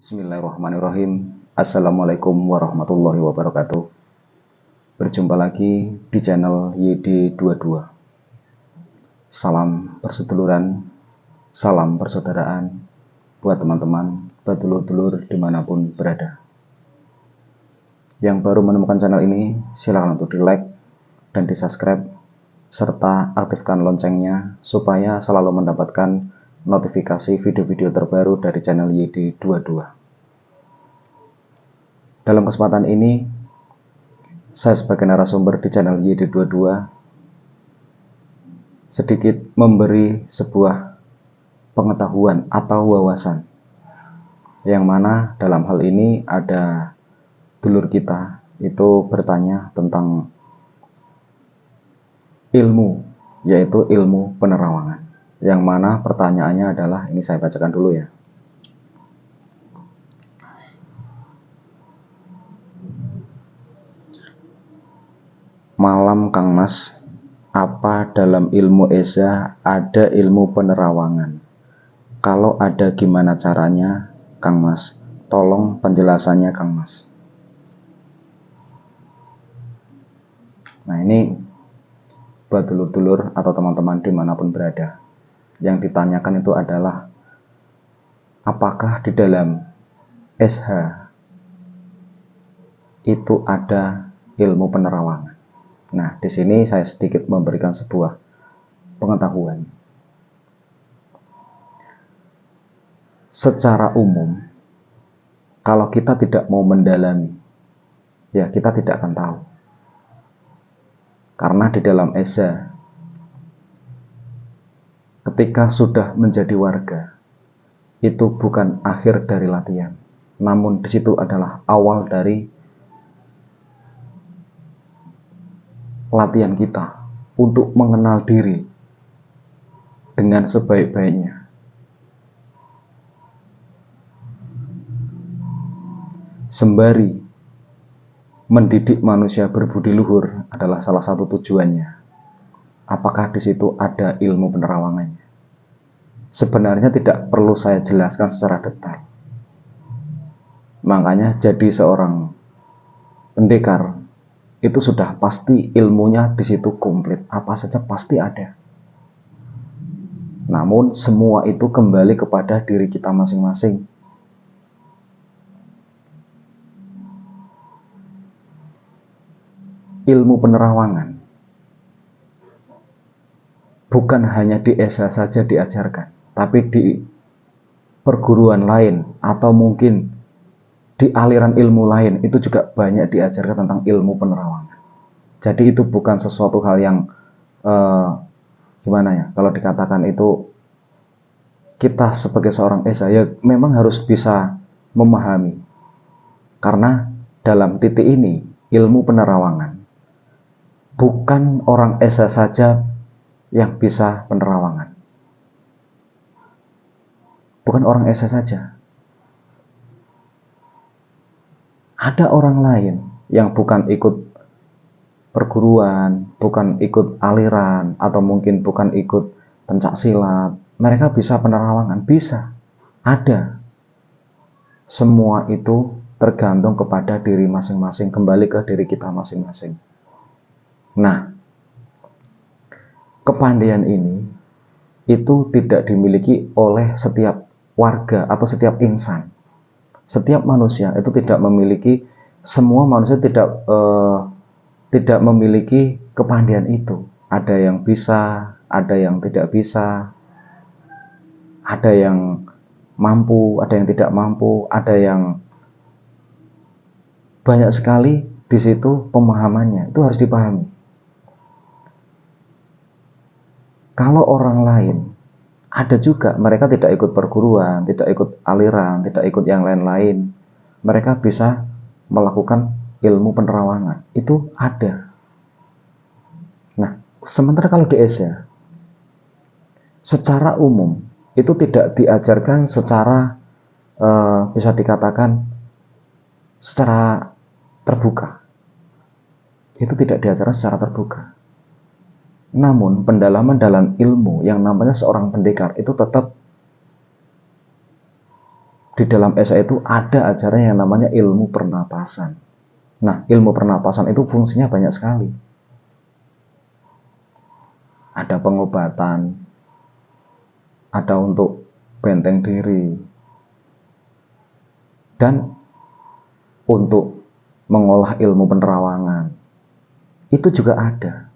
Bismillahirrahmanirrahim. Assalamualaikum warahmatullahi wabarakatuh. Berjumpa lagi di channel YD22. Salam perseduluran, salam persaudaraan buat teman-teman, dulur-dulur dimanapun berada. Yang baru menemukan channel ini, silahkan untuk di like dan di subscribe, serta aktifkan loncengnya supaya selalu mendapatkan notifikasi video-video terbaru dari channel YD22. Dalam kesempatan ini, saya sebagai narasumber di channel YD22 sedikit memberi sebuah pengetahuan atau wawasan, yang mana dalam hal ini ada dulur kita itu bertanya tentang ilmu, yaitu ilmu penerawangan. Yang mana pertanyaannya adalah, ini saya bacakan dulu ya. Malam Kang Mas, apa dalam ilmu Esa ada ilmu penerawangan? Kalau ada gimana caranya Kang Mas? Tolong penjelasannya Kang Mas. Nah ini buat dulur-dulur atau teman-teman dimanapun berada, yang ditanyakan itu adalah apakah di dalam SH itu ada ilmu penerawangan. Nah, di sini saya sedikit memberikan sebuah pengetahuan. Secara umum, kalau kita tidak mau mendalami, ya kita tidak akan tahu. Karena di dalam Esa, ketika sudah menjadi warga, itu bukan akhir dari latihan, namun di situ adalah awal dari latihan kita untuk mengenal diri dengan sebaik-baiknya. Sembari mendidik manusia berbudi luhur adalah salah satu tujuannya. Apakah di situ ada ilmu penerawangannya? Sebenarnya tidak perlu saya jelaskan secara detail. Makanya jadi seorang pendekar itu sudah pasti ilmunya di situ komplit, apa saja pasti ada. Namun semua itu kembali kepada diri kita masing-masing. Ilmu penerawangan bukan hanya di Esa saja diajarkan, tapi di perguruan lain atau mungkin di aliran ilmu lain itu juga banyak diajarkan tentang ilmu penerawangan. Jadi itu bukan sesuatu hal yang gimana ya, kalau dikatakan itu kita sebagai seorang Esa ya memang harus bisa memahami. Karena dalam titik ini ilmu penerawangan bukan orang Esa saja yang bisa penerawangan. Bukan orang Esa saja. Ada orang lain yang bukan ikut perguruan, bukan ikut aliran, atau mungkin bukan ikut pencak silat. Mereka bisa penerawangan, bisa, ada. Semua itu tergantung kepada diri masing-masing, kembali ke diri kita masing-masing. Nah, kepandaian ini itu tidak dimiliki oleh setiap warga atau setiap insan. Setiap manusia itu tidak memiliki, semua manusia tidak memiliki kepandaian itu. Ada yang bisa, ada yang tidak bisa, ada yang mampu, ada yang tidak mampu, ada yang banyak sekali di situ pemahamannya. Itu harus dipahami. Kalau orang lain, ada juga mereka tidak ikut perguruan, tidak ikut aliran, tidak ikut yang lain-lain. Mereka bisa melakukan ilmu penerawangan. Itu ada. Nah, sementara kalau di Esa, secara umum itu tidak diajarkan secara bisa dikatakan secara terbuka. Itu tidak diajarkan secara terbuka. Namun pendalaman dalam ilmu yang namanya seorang pendekar itu tetap di dalam ESA itu ada ajaran yang namanya ilmu pernapasan. Nah, ilmu pernapasan itu fungsinya banyak sekali. Ada pengobatan, ada untuk benteng diri, dan untuk mengolah ilmu penerawangan. Itu juga ada.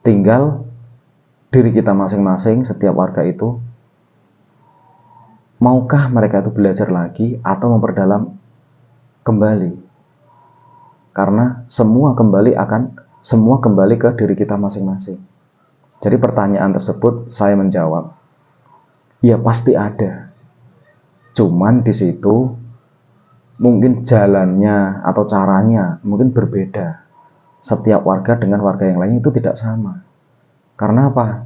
Tinggal diri kita masing-masing, setiap warga itu, maukah mereka itu belajar lagi atau memperdalam kembali? Karena semua kembali ke diri kita masing-masing. Jadi pertanyaan tersebut saya menjawab, ya pasti ada. Cuman di situ mungkin jalannya atau caranya mungkin berbeda. Setiap warga dengan warga yang lain itu tidak sama. Karena apa?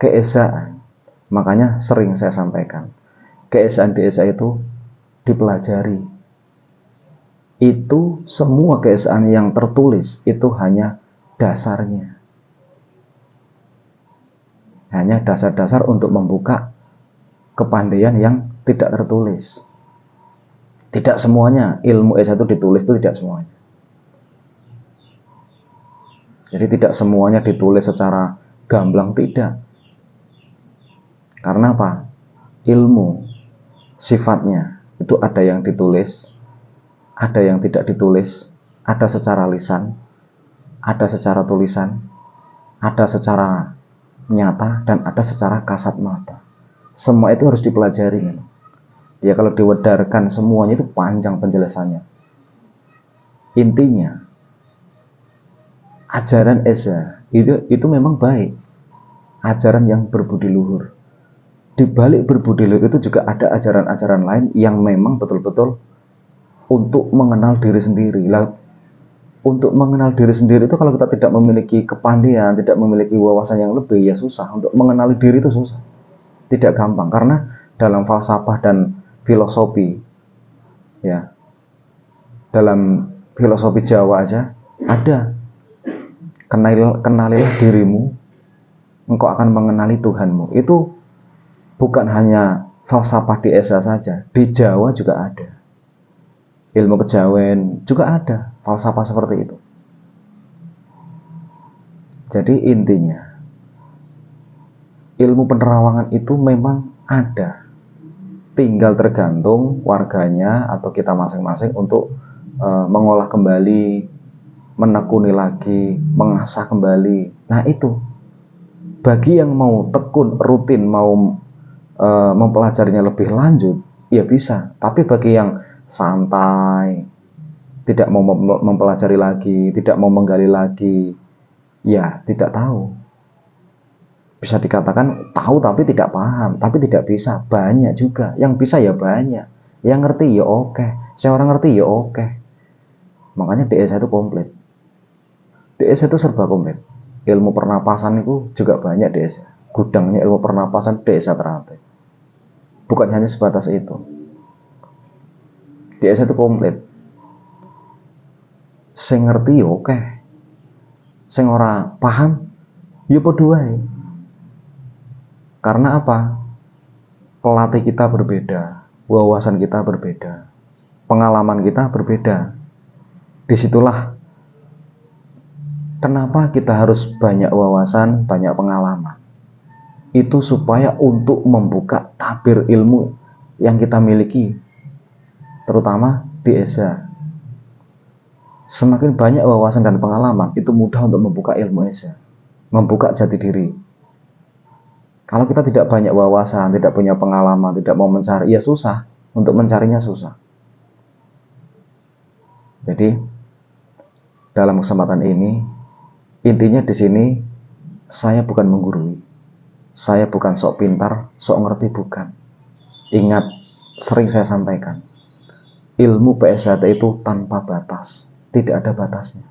Keesaan. Makanya sering saya sampaikan, keesaan di ESA itu dipelajari. Itu semua keesaan yang tertulis itu hanya dasarnya. Hanya dasar-dasar untuk membuka kepandaian yang tidak tertulis. Tidak semuanya ilmu ESA itu ditulis, itu tidak semuanya. Jadi tidak semuanya ditulis secara gamblang, tidak. Karena apa? Ilmu sifatnya itu ada yang ditulis, ada yang tidak ditulis, ada secara lisan, ada secara tulisan, ada secara nyata, dan ada secara kasat mata. Semua itu harus dipelajari. Ya kalau diwedarkan semuanya itu panjang penjelasannya. Intinya ajaran ESA itu memang baik, ajaran yang berbudi luhur. Di balik berbudi luhur itu juga ada ajaran-ajaran lain yang memang betul-betul untuk mengenal diri sendiri. Untuk mengenal diri sendiri itu kalau kita tidak memiliki kepandaian, tidak memiliki wawasan yang lebih, ya susah. Untuk mengenali diri itu susah, tidak gampang. Karena dalam falsafah dan filosofi, ya, dalam filosofi Jawa aja ada, kenalilah dirimu, engkau akan mengenali Tuhanmu. Itu bukan hanya falsafah di ESA saja, di Jawa juga ada. Ilmu kejawen juga ada falsafah seperti itu. Jadi intinya, ilmu penerawangan itu memang ada. Tinggal tergantung warganya atau kita masing-masing untuk mengolah kembali, menekuni lagi, mengasah kembali. Nah itu, bagi yang mau tekun, rutin, mau mempelajarinya lebih lanjut, ya bisa. Tapi bagi yang santai, tidak mau mempelajari lagi, tidak mau menggali lagi, ya tidak tahu. Bisa dikatakan tahu tapi tidak paham, tapi tidak bisa. Banyak juga yang bisa, ya banyak. Yang ngerti ya oke, seorang ngerti ya oke. Makanya DSA itu komplit. DSA itu serba komplit. Ilmu pernapasan itu juga banyak DSA. Gudangnya ilmu pernapasan DSA Ternate. Bukan hanya sebatas itu. DSA itu komplit. Sing ngerti ya oke, sing ora paham ya padha wae. Karena apa? Pelatih kita berbeda, wawasan kita berbeda, pengalaman kita berbeda. Disitulah kenapa kita harus banyak wawasan, banyak pengalaman. Itu supaya untuk membuka tabir ilmu yang kita miliki, terutama di ESA. Semakin banyak wawasan dan pengalaman, itu mudah untuk membuka ilmu ESA, membuka jati diri. Kalau kita tidak banyak wawasan, tidak punya pengalaman, tidak mau mencari, ya susah. Untuk mencarinya susah. Jadi dalam kesempatan ini, intinya di sini saya bukan menggurui, saya bukan sok pintar, sok ngerti, bukan. Ingat, sering saya sampaikan, ilmu PSHT itu tanpa batas. Tidak ada batasnya.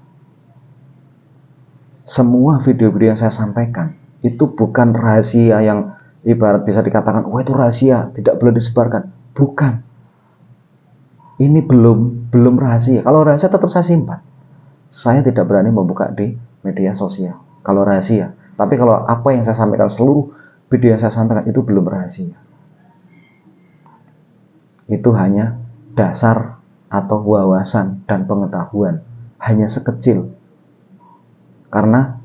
Semua video-video yang saya sampaikan itu bukan rahasia yang ibarat bisa dikatakan, wah itu rahasia, tidak boleh disebarkan. Bukan. Ini belum rahasia. Kalau rahasia tetap saya simpan. Saya tidak berani membuka di media sosial kalau rahasia. Tapi kalau apa yang saya sampaikan, seluruh video yang saya sampaikan itu belum rahasia. itu hanya dasar atau wawasan dan pengetahuan, hanya sekecil. Karena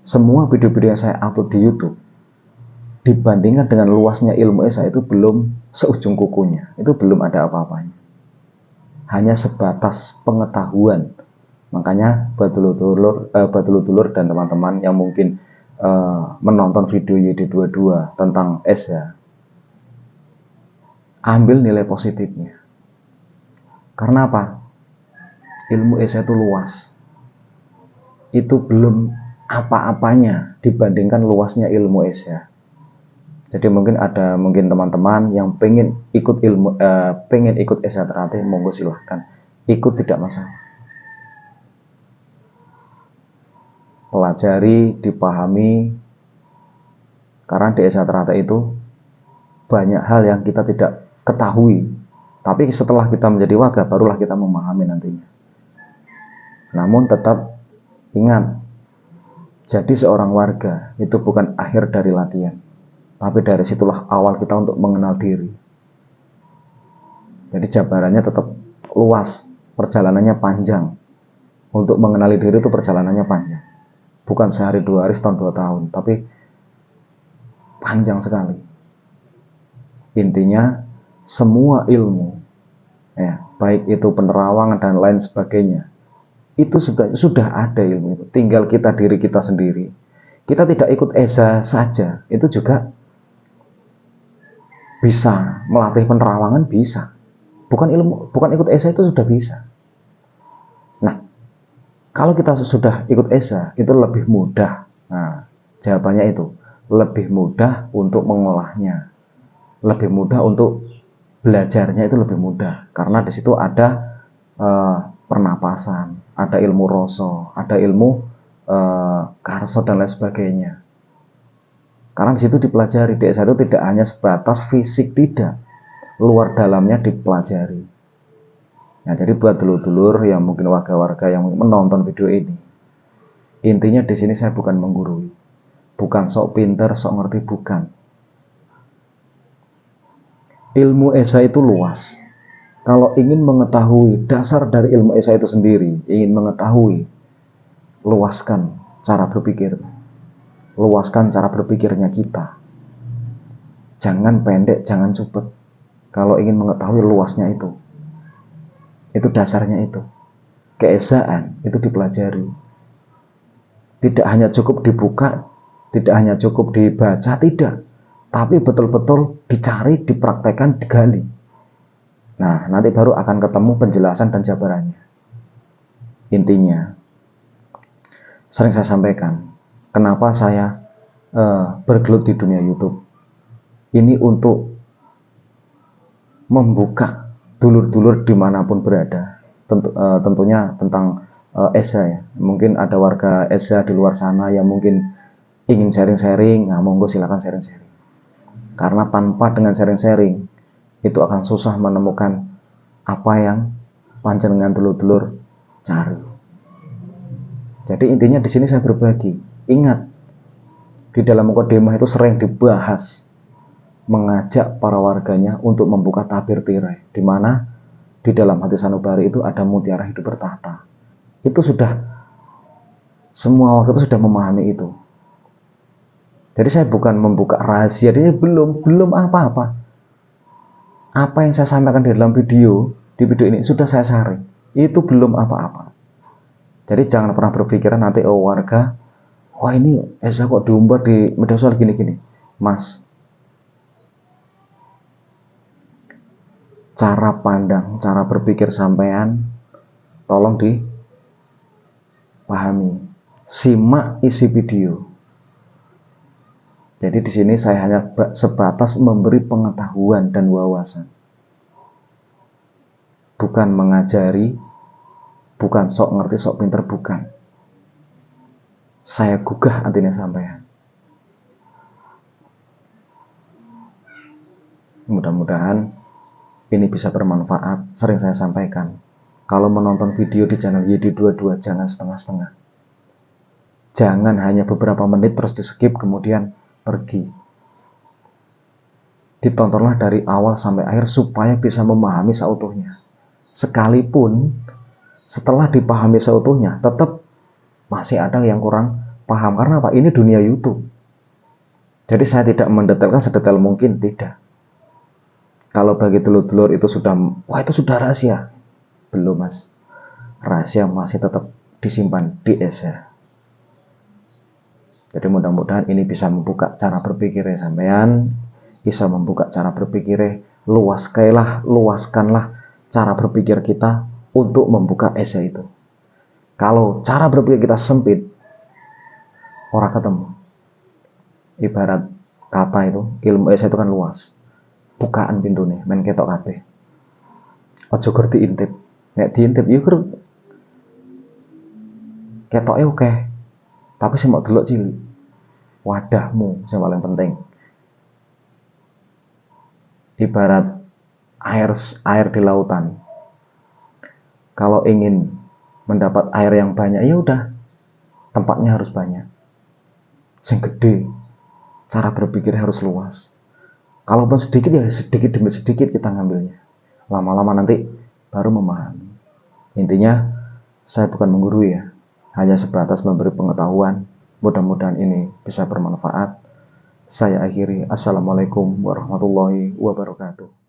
semua video-video yang saya upload di YouTube dibandingkan dengan luasnya ilmu ESA itu belum seujung kukunya, itu belum ada apa-apanya, hanya sebatas pengetahuan. Makanya buat dulur-dulur dan teman-teman yang mungkin menonton video YD22 tentang ESA, ambil nilai positifnya. Karena apa? Ilmu ESA itu luas, itu belum apa-apanya dibandingkan luasnya ilmu ESA. Jadi mungkin ada teman-teman yang pengen ikut ESA Teratai, monggo silahkan ikut, tidak masalah. Pelajari, dipahami, karena di ESA Teratai itu banyak hal yang kita tidak ketahui, tapi setelah kita menjadi warga barulah kita memahami nantinya. Namun tetap ingat, jadi seorang warga itu bukan akhir dari latihan, tapi dari situlah awal kita untuk mengenal diri. Jadi jabarannya tetap luas, perjalanannya panjang. Untuk mengenali diri itu perjalanannya panjang, bukan sehari, 2 hari, setahun, 2 tahun, tapi panjang sekali. Intinya semua ilmu, ya, baik itu penerawangan dan lain sebagainya, itu sudah ada ilmu itu. Tinggal diri kita sendiri. Kita tidak ikut ESA saja, itu juga bisa melatih penerawangan, bisa. Bukan ikut ESA itu sudah bisa. Nah, kalau kita sudah ikut ESA itu lebih mudah. Nah, jawabannya itu lebih mudah untuk mengolahnya, lebih mudah untuk belajarnya, itu lebih mudah karena di situ ada pernapasan, ada ilmu rasa, ada ilmu karso dan lain sebagainya. Karena di situ dipelajari. di ESA itu tidak hanya sebatas fisik, tidak, luar dalamnya dipelajari. Nah, jadi buat dulur-dulur yang mungkin warga-warga yang menonton video ini, intinya di sini saya bukan menggurui, bukan sok pinter, sok ngerti, bukan. Ilmu ESA itu luas. Kalau ingin mengetahui dasar dari ilmu ESA itu sendiri, ingin mengetahui, luaskan cara berpikir, luaskan cara berpikirnya kita. Jangan pendek, jangan cepet. Kalau ingin mengetahui luasnya itu dasarnya itu. Keesaan itu dipelajari. Tidak hanya cukup dibuka, tidak hanya cukup dibaca, tidak. Tapi betul-betul dicari, dipraktekkan, digali. Nah, nanti baru akan ketemu penjelasan dan jabarannya. Intinya, sering saya sampaikan, kenapa saya bergelut di dunia YouTube. Ini untuk membuka dulur-dulur dimanapun berada, tentunya tentang ESA ya. Mungkin ada warga ESA di luar sana yang mungkin ingin sharing-sharing, nah monggo silakan sharing-sharing. Karena tanpa dengan sharing-sharing itu akan susah menemukan apa yang panjenengan dulur-dulur cari. Jadi intinya di sini saya berbagi. Ingat, di dalam mukadimah itu sering dibahas mengajak para warganya untuk membuka tabir tirai, di mana di dalam hati sanubari itu ada mutiara hidup bertahta. Itu sudah, semua warga itu sudah memahami itu. Jadi saya bukan membuka rahasia, ini belum apa-apa. Apa yang saya sampaikan di dalam video ini sudah saya saring. Itu belum apa-apa. Jadi jangan pernah berpikiran nanti warga, wah ini ESA kok diumbar di media sosial gini-gini. Mas, cara pandang, cara berpikir sampean tolong dipahami. Simak isi video. Jadi di sini saya hanya sebatas memberi pengetahuan dan wawasan. Bukan mengajari, bukan sok ngerti, sok pinter, bukan. Saya gugah hatinya sampean. Mudah-mudahan ini bisa bermanfaat. Sering saya sampaikan, kalau menonton video di channel YD22 jangan setengah-setengah. Jangan hanya beberapa menit terus di skip kemudian pergi. ditontonlah dari awal sampai akhir supaya bisa memahami seutuhnya. Sekalipun setelah dipahami seutuhnya tetap masih ada yang kurang paham. Karena apa? Ini dunia YouTube. Jadi saya tidak mendetailkan sedetail mungkin, tidak. Kalau bagi dulur-dulur itu sudah, wah itu sudah rahasia. Belum mas, rahasia masih tetap disimpan di Esa. Jadi mudah-mudahan ini bisa membuka cara berpikirnya sampean, bisa membuka cara berpikirnya, luaskanlah cara berpikir kita untuk membuka Esa itu. Kalau cara berpikir kita sempit, orang ketemu. Ibarat kata itu, ilmu Esa itu kan luas. Bukaan pintunya, main ketok kabeh. Ojo gur diintip. Nek diintip yo gur ketoke oke. Tapi sing mok delok cilik. Wadahmu yang paling penting. Ibarat air di lautan. Kalau ingin mendapat air yang banyak, ya udah tempatnya harus banyak. Sing gede, cara berpikir harus luas. Kalaupun sedikit ya sedikit demi sedikit kita ngambilnya. Lama-lama nanti baru memahami. Intinya saya bukan menggurui ya, hanya sebatas memberi pengetahuan. Mudah-mudahan ini bisa bermanfaat. Saya akhiri. Assalamualaikum warahmatullahi wabarakatuh.